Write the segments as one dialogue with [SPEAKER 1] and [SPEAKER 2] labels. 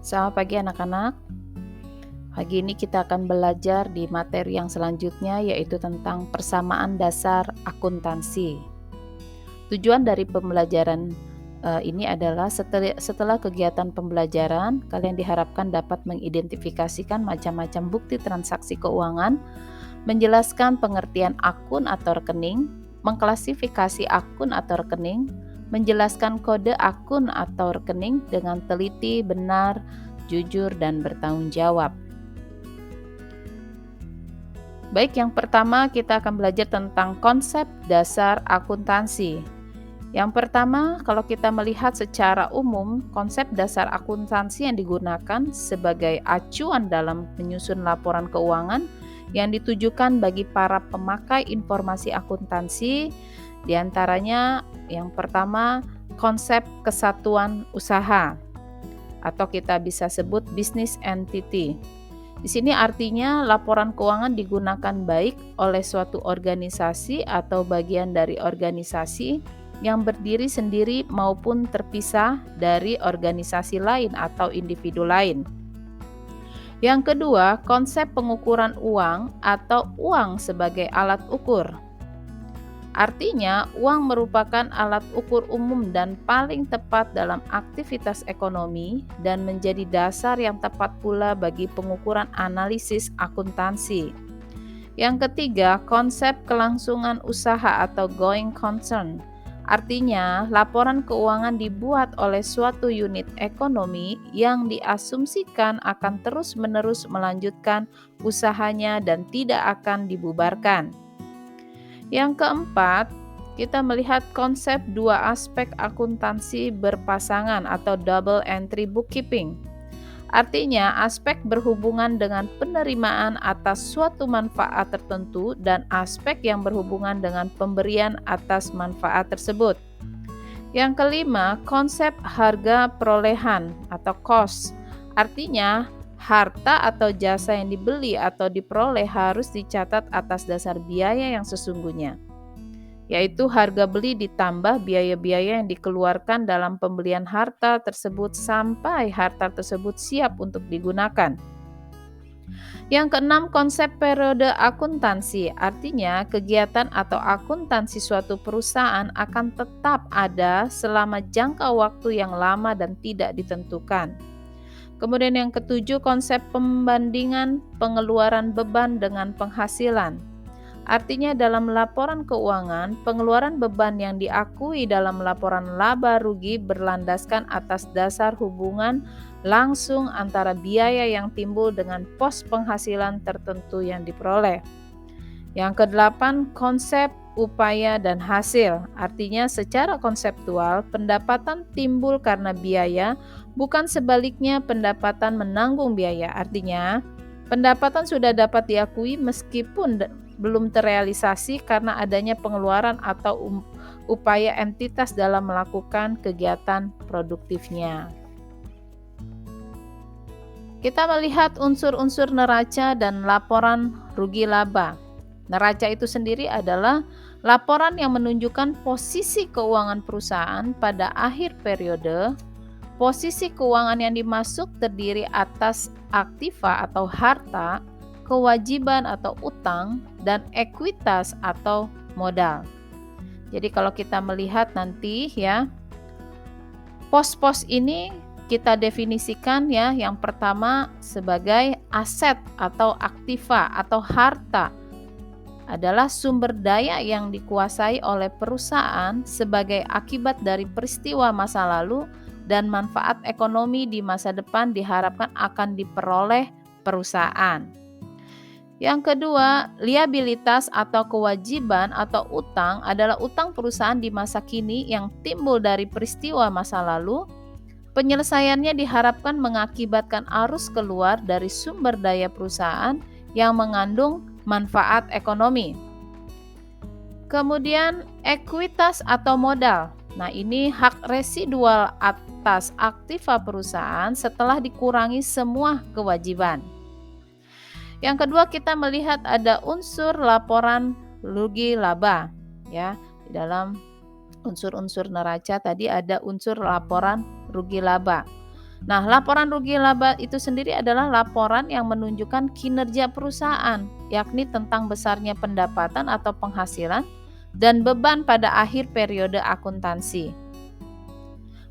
[SPEAKER 1] Selamat pagi anak-anak. Pagi ini kita akan belajar di materi yang selanjutnya yaitu tentang persamaan dasar akuntansi. Tujuan dari pembelajaran ini adalah setelah kegiatan pembelajaran, kalian diharapkan dapat mengidentifikasikan macam-macam bukti transaksi keuangan, menjelaskan pengertian akun atau rekening, mengklasifikasi akun atau rekening, menjelaskan kode akun atau rekening dengan teliti, benar, jujur, dan bertanggung jawab. Baik, yang pertama kita akan belajar tentang konsep dasar akuntansi. Yang pertama, kalau kita melihat secara umum, konsep dasar akuntansi yang digunakan sebagai acuan dalam menyusun laporan keuangan yang ditujukan bagi para pemakai informasi akuntansi, diantaranya yang pertama, konsep kesatuan usaha, atau kita bisa sebut business entity. Di sini artinya laporan keuangan digunakan baik oleh suatu organisasi atau bagian dari organisasi yang berdiri sendiri maupun terpisah dari organisasi lain atau individu lain. Yang kedua, konsep pengukuran uang atau uang sebagai alat ukur. Artinya, uang merupakan alat ukur umum dan paling tepat dalam aktivitas ekonomi dan menjadi dasar yang tepat pula bagi pengukuran analisis akuntansi. Yang ketiga, konsep kelangsungan usaha atau going concern. Artinya, laporan keuangan dibuat oleh suatu unit ekonomi yang diasumsikan akan terus-menerus melanjutkan usahanya dan tidak akan dibubarkan. Yang keempat, kita melihat konsep dua aspek akuntansi berpasangan atau double entry bookkeeping. Artinya, aspek berhubungan dengan penerimaan atas suatu manfaat tertentu dan aspek yang berhubungan dengan pemberian atas manfaat tersebut. Yang kelima, konsep harga perolehan atau cost. Artinya, harta atau jasa yang dibeli atau diperoleh harus dicatat atas dasar biaya yang sesungguhnya, yaitu harga beli ditambah biaya-biaya yang dikeluarkan dalam pembelian harta tersebut sampai harta tersebut siap untuk digunakan. Yang keenam, konsep periode akuntansi. Artinya, kegiatan atau akuntansi suatu perusahaan akan tetap ada selama jangka waktu yang lama dan tidak ditentukan. Kemudian yang ketujuh, konsep pembandingan pengeluaran beban dengan penghasilan. Artinya dalam laporan keuangan, pengeluaran beban yang diakui dalam laporan laba rugi berlandaskan atas dasar hubungan langsung antara biaya yang timbul dengan pos penghasilan tertentu yang diperoleh. Yang kedelapan, konsep upaya dan hasil. Artinya secara konseptual, pendapatan timbul karena biaya, bukan sebaliknya pendapatan menanggung biaya. Artinya, pendapatan sudah dapat diakui meskipun belum terrealisasi karena adanya pengeluaran atau upaya entitas dalam melakukan kegiatan produktifnya. Kita melihat unsur-unsur neraca dan laporan rugi laba. Neraca itu sendiri adalah laporan yang menunjukkan posisi keuangan perusahaan pada akhir periode. Posisi keuangan yang dimasuk terdiri atas aktiva atau harta, kewajiban atau utang, dan ekuitas atau modal. Jadi kalau kita melihat nanti ya, pos-pos ini kita definisikan ya, yang pertama sebagai aset atau aktiva atau harta adalah sumber daya yang dikuasai oleh perusahaan sebagai akibat dari peristiwa masa lalu dan manfaat ekonomi di masa depan diharapkan akan diperoleh perusahaan. Yang kedua, liabilitas atau kewajiban atau utang adalah utang perusahaan di masa kini yang timbul dari peristiwa masa lalu. Penyelesaiannya diharapkan mengakibatkan arus keluar dari sumber daya perusahaan yang mengandung manfaat ekonomi. Kemudian ekuitas atau modal. Nah, ini hak residual atas aktiva perusahaan setelah dikurangi semua kewajiban. Yang kedua, kita melihat ada unsur laporan rugi laba ya. Di dalam unsur-unsur neraca tadi ada unsur laporan rugi laba. Nah, laporan rugi laba itu sendiri adalah laporan yang menunjukkan kinerja perusahaan, yakni tentang besarnya pendapatan atau penghasilan dan beban pada akhir periode akuntansi.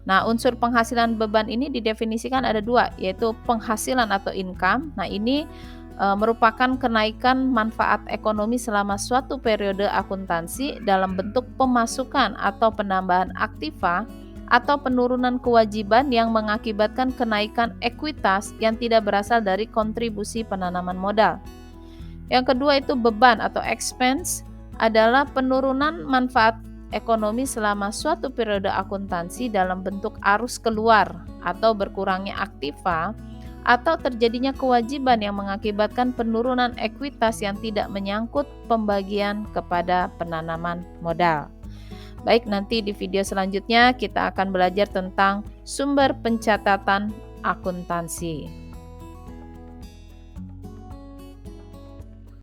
[SPEAKER 1] Nah, unsur penghasilan beban ini didefinisikan ada dua, yaitu penghasilan atau income. Nah, ini merupakan kenaikan manfaat ekonomi selama suatu periode akuntansi dalam bentuk pemasukan atau penambahan aktiva atau penurunan kewajiban yang mengakibatkan kenaikan ekuitas yang tidak berasal dari kontribusi penanaman modal. Yang kedua itu beban atau expense adalah penurunan manfaat ekonomi selama suatu periode akuntansi dalam bentuk arus keluar atau berkurangnya aktiva atau terjadinya kewajiban yang mengakibatkan penurunan ekuitas yang tidak menyangkut pembagian kepada penanaman modal. Baik, nanti di video selanjutnya kita akan belajar tentang sumber pencatatan akuntansi.